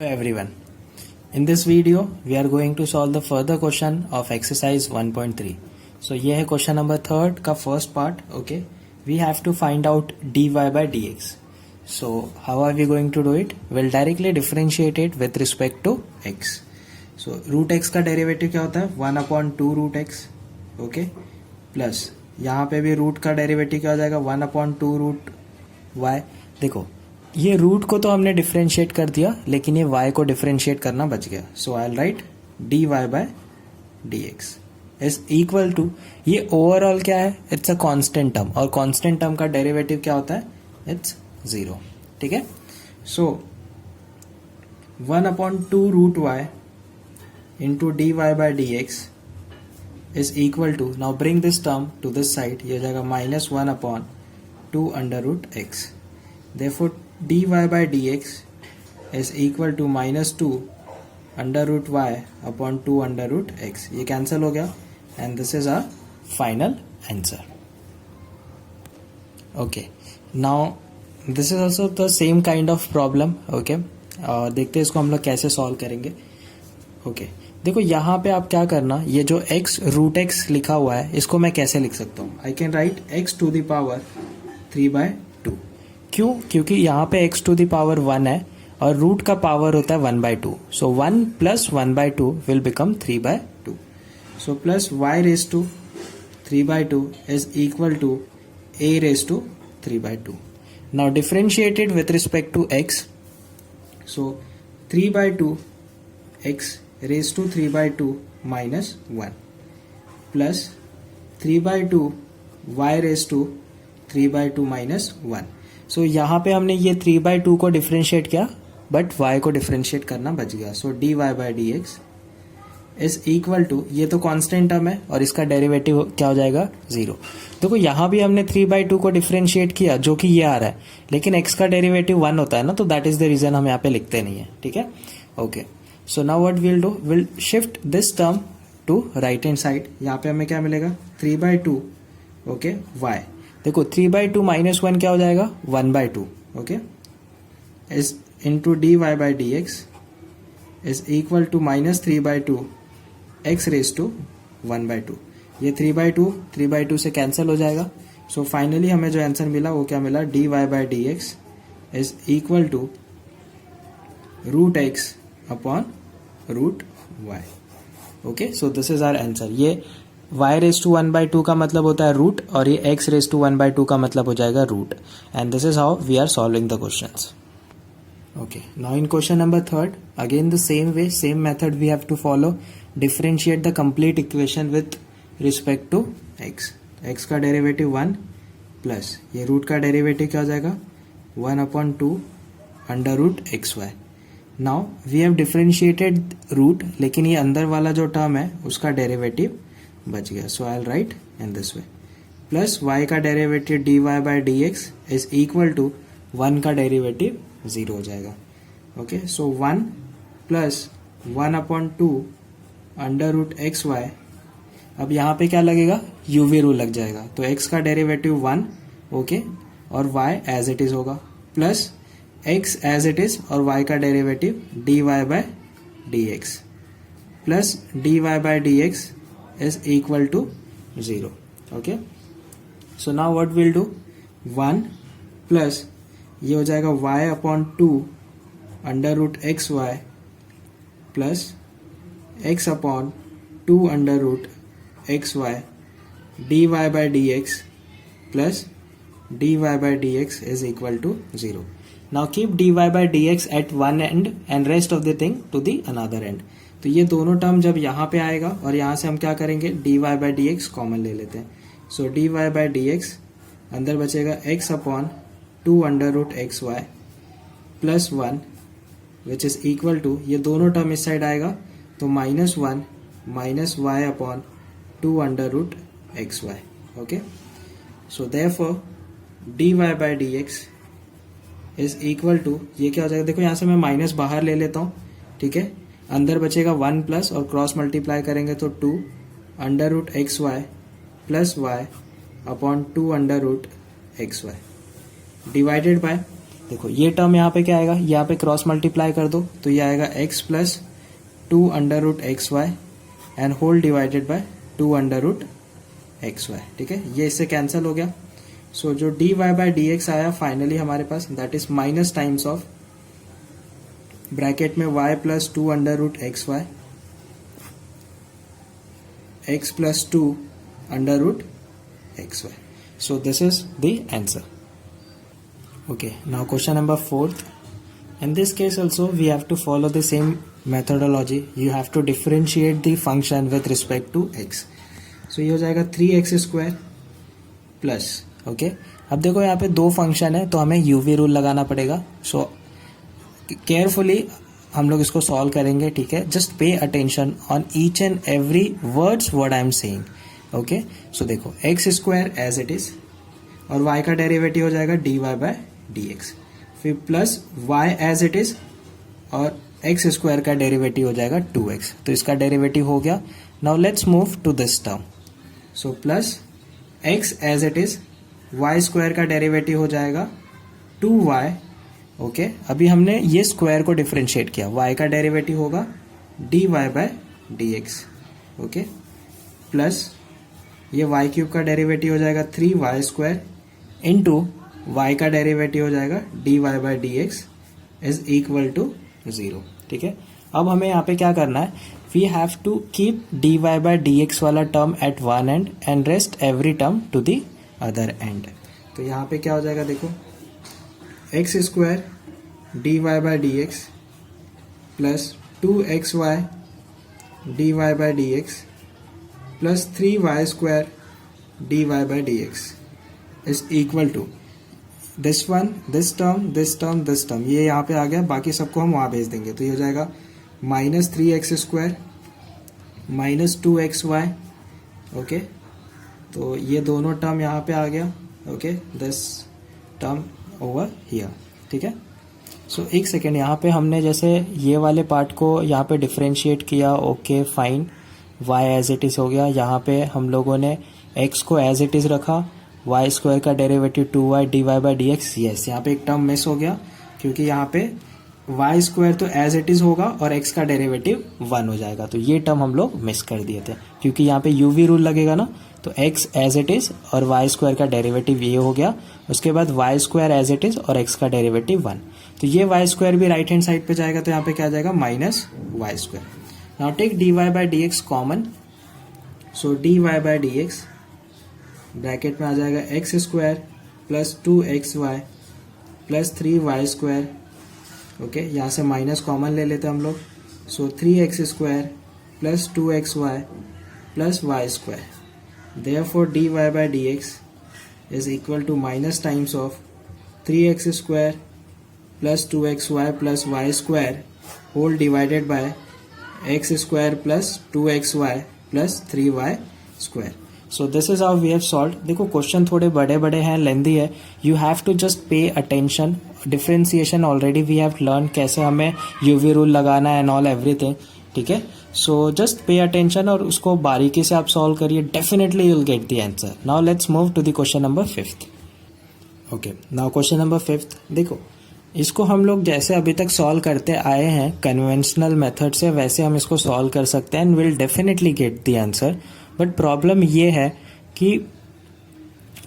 Hello everyone. In this video, we are going to solve the further question of exercise 1.3. So ये है question number 3 का first part. Okay, we have to find out dy by dx. So how are we going to do it? We'll directly differentiate it with respect to x. So root x का derivative क्या होता है? 1/2 root x. Okay, plus यहाँ पे भी root का derivative क्या हो जाएगा? 1/2 root y. देखो ये रूट को तो हमने डिफरेंशिएट कर दिया, लेकिन ये y को डिफरेंशिएट करना बच गया. So I write dy by dx is equal to, ये ओवरऑल क्या है? इट्स अ कांस्टेंट टर्म, और कांस्टेंट टर्म का डेरिवेटिव क्या होता है? इट्स 0. ठीक है. So 1/2 root y into dy by dx is equal to, now bring this term to this side, ये हो जाएगा -1/2 under root x. Therefore dy by dx is equal to -2 under root y upon 2 under root x. ये cancel हो गया and this is our final answer. Okay, now this is also the same kind of problem. Okay, देखते हैं इसको हम लोग कैसे solve करेंगे. ओके, देखो यहाँ पे आप क्या करना, ये जो x रूट x लिखा हुआ है इसको मैं कैसे लिख सकता हूँ? I can write x to the power 3/2. क्यों? क्योंकि यहाँ पे x टू द पावर 1 है और रूट का पावर होता है 1/2. So 1 plus 1/2 will become 3/2. So plus y raise to 3/2 is equal to a raise to 3/2. Now differentiated with respect to x. So 3/2 x raise to 3/2 minus 1 plus 3/2 y raise to 3/2 minus 1. So यहाँ पे हमने ये 3/2 को differentiate किया, but y को differentiate करना बच गया. So dy by dx is equal to, ये तो कांस्टेंट टर्म है और इसका डेरिवेटिव क्या हो जाएगा? 0. देखो यहाँ भी हमने 3/2 को डिफरेंशिएट किया, जो कि ये आ रहा है, लेकिन x का डेरिवेटिव 1 होता है ना, तो दैट इज द रीजन हम यहाँ पे लिखते नहीं है. ठीक है. Okay, so now what will do, will shift this term to right hand side. यहाँ पे हमें क्या मिलेगा? 3/2. ओके, y देखो 3/2 माइनस 1 क्या हो जाएगा? 1/2. Okay, is into dy by dx is equal to -3/2 x raise to 1/2. ये 3/2 से कैंसिल हो जाएगा. सो फाइनली हमें जो आंसर मिला वो क्या मिला? dy by dx is equal to root x upon root y. Okay, so this is our answer. ये y रेज टू 1/2 का मतलब होता है रूट, और ये x रेज टू 1/2 का मतलब हो जाएगा root. And this is how we are solving the questions. Okay, now in question number 3, again the same way, same method we have to follow. Differentiate the complete equation with respect to x. x का derivative 1 plus ये root का derivative क्या हो जाएगा? 1/2 under root xy. Now we have differentiated root, लेकिन ये अंदर वाला जो टर्म है उसका डेरिवेटिव बच गया. So I will write in this way. Plus y का derivative dy by dx is equal to 1 का डेरिवेटिव 0 हो जाएगा. Okay, so 1 plus 1/2 under root xy. अब यहाँ पे क्या लगेगा? यूवी रूल लग जाएगा. तो x का डेरिवेटिव 1, ओके, और y एज इट इज होगा, plus x as it is और y का derivative dy by dx plus dy by dx is equal to 0. Okay, so now what will do, 1 plus ये हो जाएगा y/2 under root xy plus x/2 under root xy dy by dx plus dy by dx is equal to 0. Now keep dy by dx eight one end and rest of the thing to the another end. तो ये दोनों term जब यहाँ पे आएगा और यहाँ से हम क्या करेंगे? dy बाय dx कॉमन ले लेते हैं. सो dy बाय dx अंदर बचेगा x/2 under root xy plus 1 which is equal to, ये दोनों टर्म इस साइड आएगा तो -1 minus y/2 under root xy. Okay, so therefore dy by dx is equal to, ये क्या हो जाएगा? देखो यहाँ से मैं माइनस बाहर ले लेता हूँ. ठीक है, अंदर बचेगा 1 प्लस और क्रॉस मल्टीप्लाई करेंगे तो 2 under root xy plus y/2 under root xy divided by देखो ये टर्म यहाँ पे क्या आएगा, यहाँ पे क्रॉस मल्टीप्लाई कर दो तो ये आएगा x plus 2 under root x y and whole divided by 2 under root x y. ठीक है, ये इससे कैंसिल हो गया। सो जो dy बाय dx आया फाइनली हमारे पास, that is minus times of bracket में y plus 2 under root x y x plus 2 under root xy. So this is the answer. Okay, now question number 4th. In this case also we have to follow the same methodology. You have to differentiate the function with respect to x. So ये हो जाएगा 3x square plus, okay. अब देखो यहाँ पे दो function है तो हमें UV रूल लगाना पड़ेगा. So केयरफुली हम लोग इसको सॉल्व करेंगे. ठीक है, just pay attention on each and every words what I am saying. Okay, so देखो x square as it is और y का डेरिवेटिव हो जाएगा dy बाय dx, फिर plus y as it is और एक्स स्क्वायर का derivative हो जाएगा 2x. तो इसका डेरिवेटिव हो गया. Now let's move to this term. So plus x as it is, y square का डेरिवेटिव हो जाएगा 2y. ओके, अभी हमने ये स्क्वायर को डिफरेंशिएट किया. y का डेरिवेटिव होगा dy by dx. Okay, plus ये y क्यूब का डेरिवेटिव हो जाएगा 3y स्क्वायर इंटू y का डेरिवेटिव हो जाएगा dy by dx is equal to 0. ठीक है, अब हमें यहाँ पे क्या करना है, we have to keep dy by dx वाला term at one end and rest every term to the other end. तो यहाँ पे क्या हो जाएगा, देखो x square dy by dx plus 2xy dy by dx plus 3y square dy by dx is equal to this one, this term, this term, this term. ये यहाँ पे आ गया, बाकी सबको हम वहाँ भेज देंगे. तो ये हो जाएगा minus 3x square minus 2xy. Okay, तो ये दोनों टर्म यहाँ पे आ गया. Okay, this term over here. ठीक है, सो एक सेकेंड, यहाँ पे हमने जैसे ये वाले पार्ट को यहाँ पे डिफरेंशिएट किया. Okay fine, y as it is हो गया. यहाँ पे हम लोगों ने x को एज इट इज रखा, y स्क्वायर का derivative 2y dy by dx. Yes, यहाँ पे एक टर्म मिस हो गया क्योंकि यहाँ पे y स्क्वायर तो एज इट इज होगा और x का डेरिवेटिव 1 हो जाएगा. तो ये टर्म हम लोग मिस कर दिए थे क्योंकि यहाँ पे UV रूल लगेगा ना. तो x एज इट इज और y स्क्वायर का डेरिवेटिव ये हो गया. उसके बाद y square as it is और x का डेरिवेटिव 1. तो ये y स्क्वायर भी राइट हैंड साइड पे जाएगा तो यहाँ पे क्या आ जाएगा, minus y square. Now take dy by dx common. So dy by dx bracket में आ जाएगा x square plus 2xy plus 3y square. Okay, यहाँ से माइनस कॉमन ले लेते हैं हम लोग. So 3x square plus 2xy plus y square. Therefore dy by dx is equal to minus times of 3x square plus 2xy plus y square whole divided by x square plus 2xy plus 3y square. So this is how we have solve. देखो question थोड़े बड़े बड़े हैं, lengthy है. You have to just pay attention. Differentiation already we have learn, कैसे हमें UV rule लगाना है एंड ऑल एवरीथिंग. ठीक है, सो जस्ट पे अटेंशन और उसको बारीकी से आप सॉल्व करिए. Definitely you will get the answer. Now let's move to the question number 5th. Okay, now question number 5th. देखो इसको हम लोग जैसे अभी तक सॉल्व करते आए हैं कन्वेंशनल मेथड से, वैसे हम इसको सॉल्व कर सकते हैं and will definitely get the answer. But problem ये है कि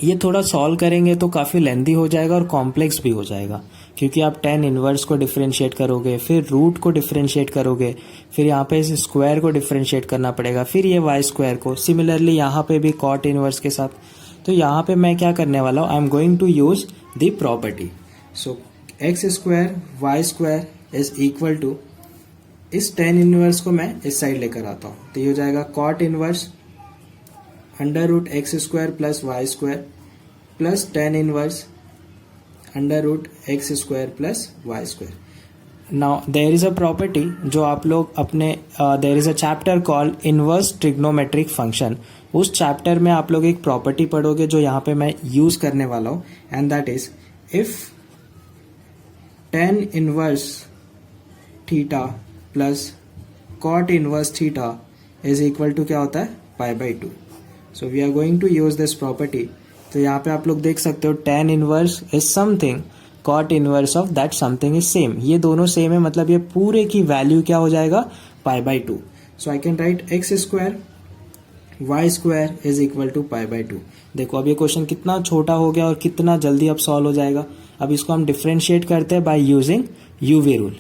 ये थोड़ा सॉल्व करेंगे तो काफ़ी लेंदी हो जाएगा और कॉम्प्लेक्स भी हो जाएगा क्योंकि आप tan इनवर्स को डिफरेंशिएट करोगे, फिर रूट को डिफरेंशिएट करोगे, फिर यहाँ पे इस स्क्वायर को डिफरेंशिएट करना पड़ेगा, फिर ये y स्क्वायर को. सिमिलरली यहाँ पे भी cot इनवर्स के साथ. तो यहाँ पे मैं क्या करने वाला हूँ, I am going to use the property. So x square y square is equal to, इस tan इनवर्स को मैं इस साइड लेकर आता हूँ. तो ये हो जाएगा cot inverse under root x square plus y square plus tan inverse under root x square plus y square. Now there is a property जो आप लोग अपने there is a chapter called inverse trigonometric function. उस chapter में आप लोग एक property पढ़ोगे जो यहाँ पे मैं यूज करने वाला हूँ, and that is if tan inverse theta plus cot inverse theta is equal to क्या होता है, pi by 2. So we are going to use this property. तो यहाँ पे आप लोग देख सकते हो tan inverse is something cot inverse of that something is same. ये दोनों सेम है, मतलब ये पूरे की वैल्यू क्या हो जाएगा, pi by 2। So I can write x square y square is equal to pi by 2। देखो अब ये क्वेश्चन कितना छोटा हो गया और कितना जल्दी अब सॉल्व हो जाएगा। अब इसको हम डिफ्रेंशिएट करते हैं बाय यूजिंग यूवी रूल।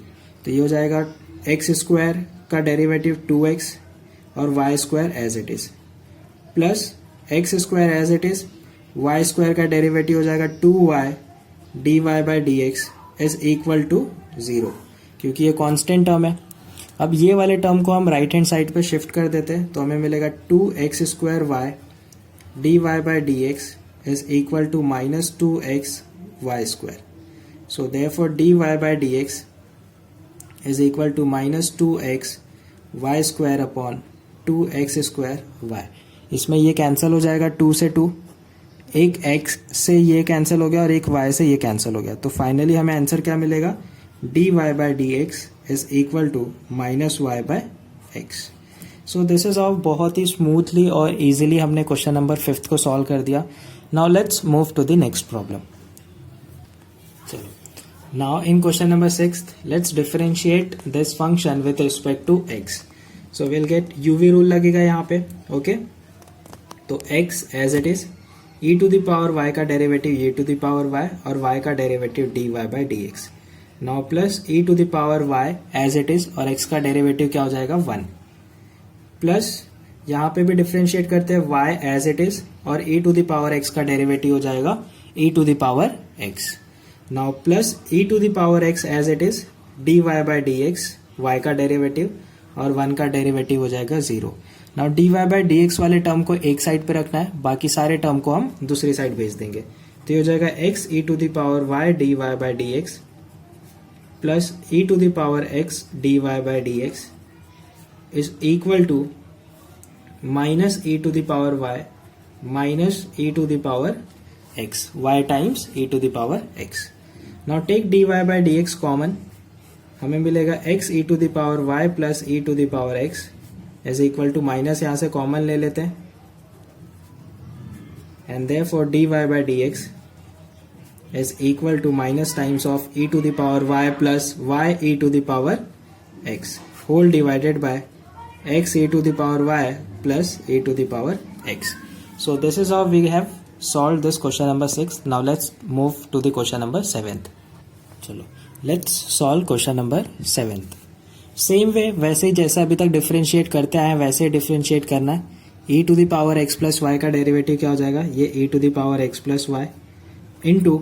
तो ये हो जाएगा एक्स स्क्वायर का डेरिवेटिव 2x और y square as it is, plus x square as it is, y square का डेरिवेटिव हो जाएगा 2y dy by d x is equal to 0, क्योंकि ये कांस्टेंट टर्म है। अब ये वाले टर्म को हम राइट हैंड साइड पे शिफ्ट कर देते हैं, तो हमें मिलेगा 2x square y dy by d x is equal to minus 2x y square. So therefore dy by d x is equal to minus 2x y square upon 2x square y. इसमें ये cancel हो जाएगा 2 से 2, एक x से ये cancel हो गया और एक y से ये कैंसिल हो गया। तो फाइनली हमें आंसर क्या मिलेगा, dy by d x is equal to minus y by x. So this is of बहुत ही स्मूथली और इजीली हमने क्वेश्चन नंबर 5 को सॉल्व कर दिया। Now let's move to the next problem. चलो now in question number 6 let's differentiate this function with respect to x। So will get UV rule लगेगा यहाँ पे, ओके। तो x as it is, e to the power y का derivative e to the power y और y का derivative dy by d x. Now plus e to the power y as it is और x का derivative क्या हो जाएगा 1, plus यहाँ पे भी डिफ्रेंशिएट करते हैं y एज इट इज और e to the power x का डेरिवेटिव हो जाएगा e to the power x। Now plus e to the power x as it is dy by d x, y का derivative और 1 का derivative हो जाएगा 0। Now dy by d x वाले term को एक साइड पे रखना है, बाकी सारे टर्म को हम दूसरी साइड भेज देंगे। तो ये हो जाएगा x e to the power y dy by d x plus e to the power x dy by d x is equal to minus e to the power y minus e to the power x, y times e to the power x। Now take dy by d x common, हमें मिलेगा x e to the power y plus e to the power x is equal to minus यहाँ से common ले लेते हैं and therefore dy by d x is equal to minus times of e to the power y plus y e to the power x whole divided by x e to the power y plus e to the power x। So this is how we have solved this question number 6. Now let's move to the question number 7th. चलो let's solve question number 7th. Same way वैसे ही जैसे अभी तक differentiate करते आए हैं वैसे ही differentiate करना है। e to the power x plus y का डेरिवेटिव क्या हो जाएगा, ये e to the power x plus y into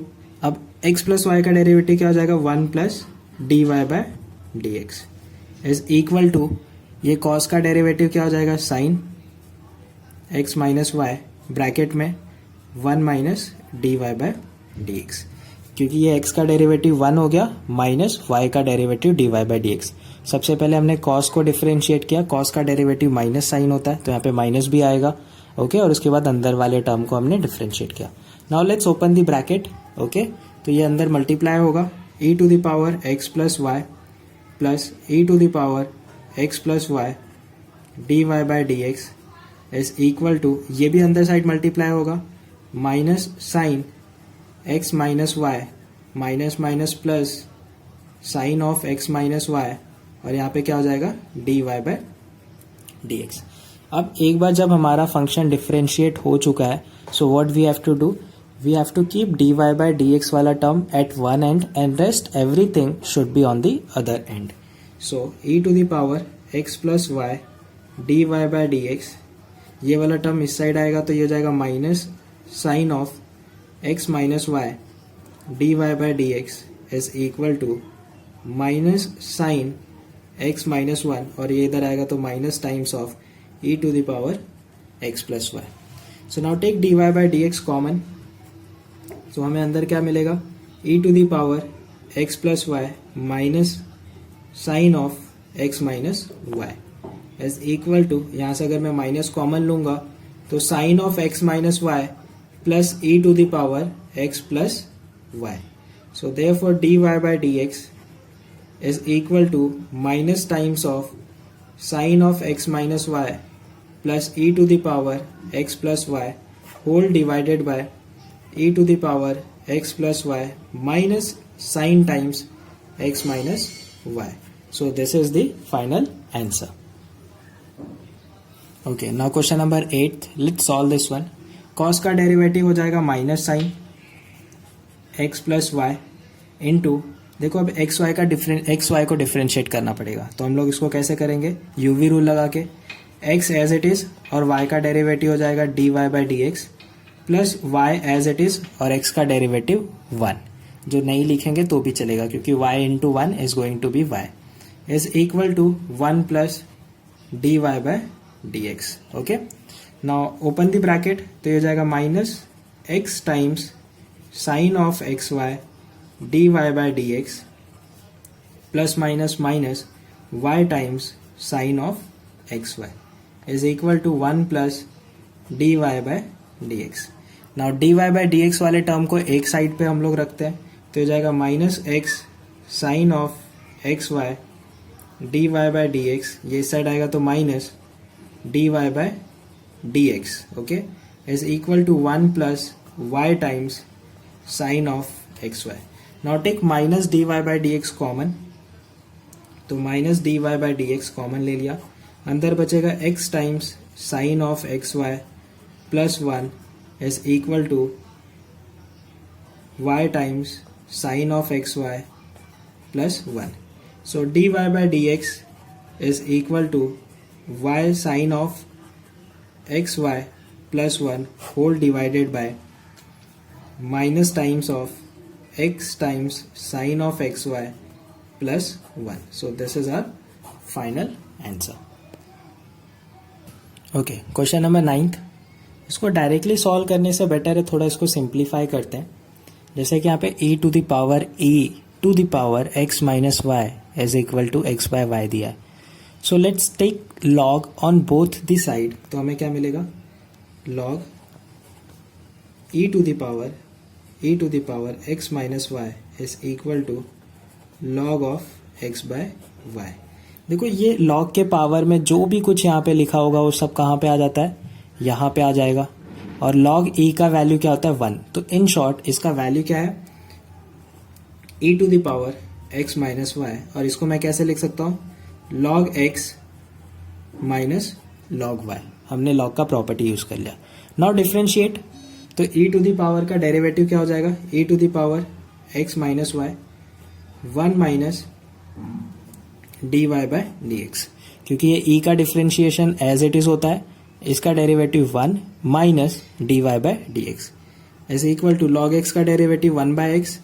अब x प्लस वाई का डेरिवेटिव क्या हो जाएगा 1 plus d y by d x is equal to ये कॉस का डेरिवेटिव क्या हो जाएगा sine x minus y bracket में 1 minus d y by d x, क्योंकि ये x का डेरिवेटिव 1 हो गया माइनस y का derivative d y by d x. सबसे पहले हमने cos को डिफरेंशिएट किया, cos का डेरिवेटिव माइनस साइन होता है तो यहाँ पे माइनस भी आएगा, ओके। और उसके बाद अंदर वाले टर्म को हमने डिफरेंशिएट किया। Now let's open the bracket, okay. तो ये अंदर मल्टीप्लाई होगा e to the power x plus y plus e to the power x plus y d y by d x is equal to ये भी अंदर side multiply होगा minus sine x minus y minus minus plus sine of x minus y और यहाँ पे क्या हो जाएगा d y by d x. अब एक बार जब हमारा फंक्शन डिफरेंशिएट हो चुका है so what we have to do, we have to keep d y by d x वाला term at one end and rest everything should be on the other end. So e to the power x plus y d y by d x, ये वाला term इस side आएगा तो ये हो जाएगा minus sine of x minus y d y by d x is equal to minus sine x minus 1 और ये इधर आएगा तो minus times of e to the power x plus y. So now take dy by d x common, so हमें अंदर क्या मिलेगा e to the power x plus y minus sine of x minus y is equal to यहाँ से अगर मैं minus common लूंगा तो sine of x minus y plus e to the power x plus y. So therefore dy by d x is equal to minus times of sine of x minus y plus e to the power x plus y whole divided by e to the power x plus y minus sine times x minus y. So this is the final answer. Okay, now question number 8. Let's solve this one. Cos का derivative हो जाएगा minus sine x plus y into, देखो अब x Y को differentiate करना पड़ेगा. तो हम लोग इसको कैसे करेंगे, यूवी रूल लगा के. x एज इट इज और y का डेरिवेटिव हो जाएगा dy by d x plus y as it is और x का डेरिवेटिव 1. जो नहीं लिखेंगे तो भी चलेगा क्योंकि y into 1 is going to be y is equal to 1 plus dy by d x. Okay, now open the bracket. तो ये हो जाएगा minus x times sine of x y dy by dx plus minus minus y times sin of xy is equal to 1 plus dy by dx. Now dy by dx वाले term को एक side पे हम लोग रखते हैं. तो हो जाएगा minus x sine of x y dy by dx. ये साइड आएगा तो minus dy by dx. Okay, is equal to 1 plus y times sin of xy. Now take minus dy by dx common. तो minus dy by dx common ले लिया. अंदर बचेगा x times sine of x y plus 1 is equal to y times sine of x y plus 1. So dy by dx is equal to y sine of x y plus 1 whole divided by minus times of x times sine of xy plus 1. So this is our final answer. Okay, question number 9. इसको directly solve करने से better है थोड़ा इसको simplify करते हैं. जैसे कि यहाँ पे e to the power x minus y is equal to x by y दिया है. So let's take log on both the side. तो हमें क्या मिलेगा, log e to the power x minus y is equal to log of x by y. देखो ये log के power में जो भी कुछ यहाँ पे लिखा होगा वो सब कहाँ पे आ जाता है, यहाँ पे आ जाएगा. और लॉग e का वैल्यू क्या होता है 1. तो इन शॉर्ट इसका वैल्यू क्या है, e to the power x minus y. और इसको मैं कैसे लिख सकता हूँ, log x minus log y. हमने लॉग का प्रॉपर्टी यूज कर लिया. Now differentiate. तो e टू दी पावर का डेरिवेटिव क्या हो जाएगा, e to the power x minus y 1 minus dy by d x. क्योंकि ये e का डिफ्रेंशिएशन एज इट इज होता है, इसका derivative 1 minus dy by d x is equal to log x का derivative 1 by x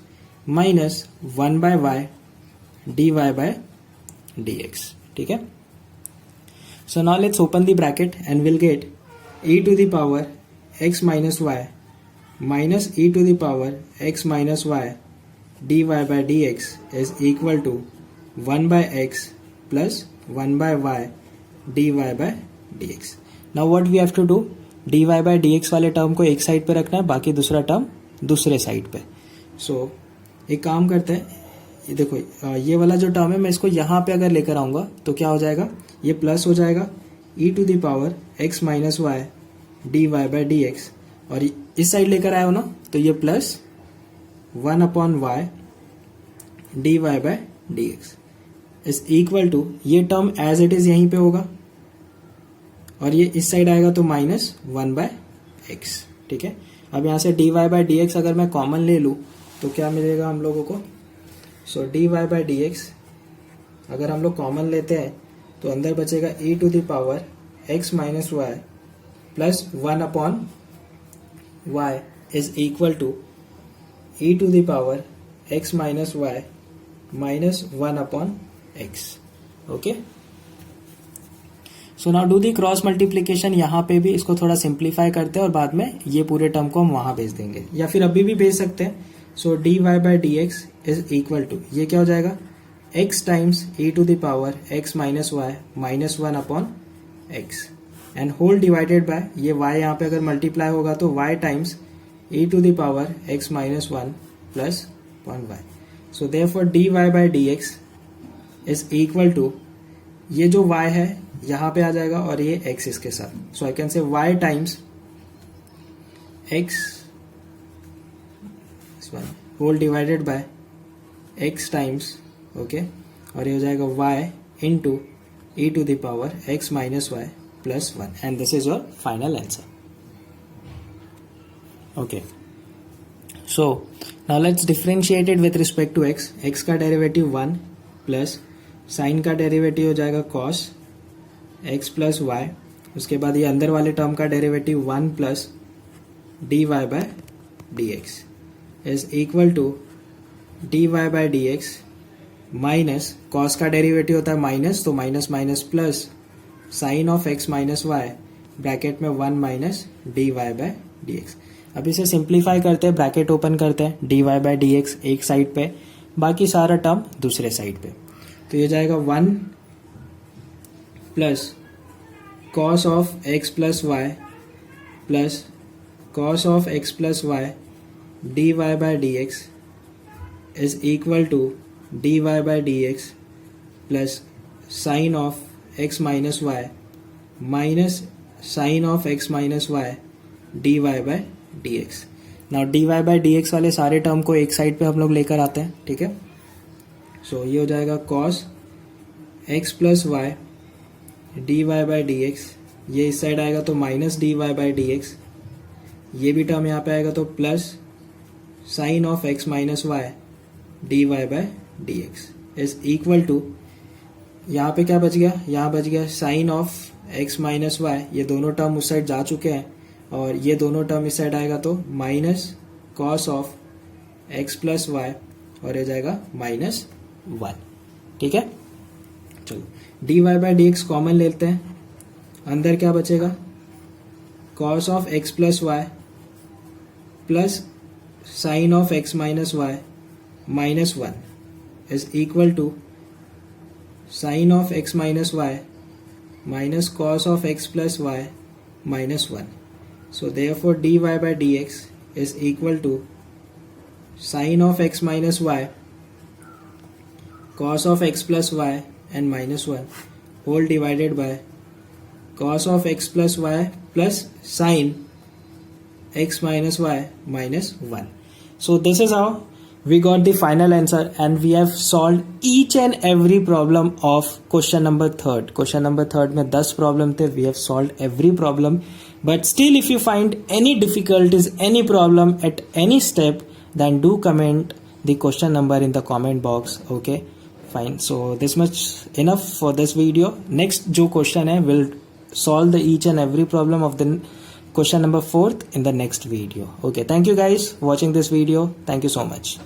minus 1 by y dy by d x. ठीक है. So now let's open the bracket and will get e to the power x minus y minus e to the power x minus y dy by dx is equal to 1 by x plus 1 by y dy by dx. Now what we have to do, dy by dx वाले term को एक side पे रखना है, बाकी दूसरा term दूसरे side पे. सो एक काम करते हैं, ये देखो ये वाला जो टर्म है मैं इसको यहाँ पे अगर लेकर आऊंगा तो क्या हो जाएगा, ये प्लस हो जाएगा e to the power x minus y dy by dx. और इस साइड लेकर आए हो ना तो ये plus 1 upon y dy by d x is equal to, ये टर्म एज इट इज यहीं पे होगा और ये इस साइड आएगा तो माइनस 1 बाय एक्स. ठीक है. अब यहाँ से dy बाय डी एक्स अगर मैं कॉमन ले लूँ तो क्या मिलेगा हम लोगों को, सो dy बाय डी एक्स अगर हम लोग कॉमन लेते हैं तो अंदर बचेगा e to the power x minus y plus 1 upon y is equal to e to the power x minus y minus 1 upon x. Okay. So now do the cross multiplication. यहाँ पे भी इसको थोड़ा सिंप्लीफाई करते हैं और बाद में ये पूरे टर्म को हम वहां भेज देंगे या फिर अभी भी भेज सकते हैं. सो dy by dx is equal to, ये क्या हो जाएगा, x times e to the power x minus y minus 1 upon x and whole divided by, ये y यहाँ पे अगर मल्टीप्लाई होगा तो y times e to the power x minus 1 plus 1y. So therefore dy by dx is equal to, ये जो y है यहाँ पे आ जाएगा और ये x इसके साथ. So I can say y times x whole divided by x times okay और ये हो जाएगा y into e to the power x minus y plus 1 and this is your final answer. Okay so now let's differentiate it with respect to x. x का derivative 1 plus sine का derivative हो जाएगा cos x plus Y. उसके बाद ये अंदर वाले term का derivative 1 plus dy by dx is equal to dy by dx minus cos का डेरिवेटिव होता है माइनस, तो minus minus plus sine of x minus y bracket में 1 माइनस dy बाय dx. अब इसे सिंप्लीफाई करते हैं, ब्रैकेट ओपन करते हैं, dy बाय dx एक साइड पे, बाकी सारा टर्म दूसरे साइड पे. तो ये जाएगा 1 plus cos of x plus y plus cos of x plus y dy by dx is equal to dy by dx plus sine of x minus y minus sine of x minus y dy by dx. Now dy by dx वाले सारे term को एक side पे हम लोग लेकर आते हैं, ठीक है. सो ये हो जाएगा cos x plus y dy by dx, ये इस साइड आएगा तो माइनस dy बाय dx, ये भी टर्म यहाँ पे आएगा तो plus sine of x minus y dy by dx is equal to, यहाँ पे क्या बच गया, यहाँ बच गया sine of x minus y. ये दोनों टर्म उस साइड जा चुके हैं और ये दोनों टर्म इस साइड आएगा तो minus cos of x plus y और ये जाएगा माइनस 1, ठीक है. चलो dy बाय dx कॉमन लेते हैं, अंदर क्या बचेगा cos of x plus y plus sine of x minus y minus 1 is equal to sine of x minus y minus cos of x plus y minus 1. So therefore dy by dx is equal to sine of x minus y cos of x plus y and minus 1 whole divided by cos of x plus y plus sin x minus y minus 1. So this is how we got the final answer and we have solved each and every problem of question number 3rd. Question number 3rd में 10 problem थे, we have solved every problem. But still if you find any difficulties, any problem at any step, then do comment the question number in the comment box, okay. Fine, so this much enough for this video. Next जो question है will solve the each and every problem of the question number 4th in the next video. Okay, thank you guys watching this video. Thank you so much.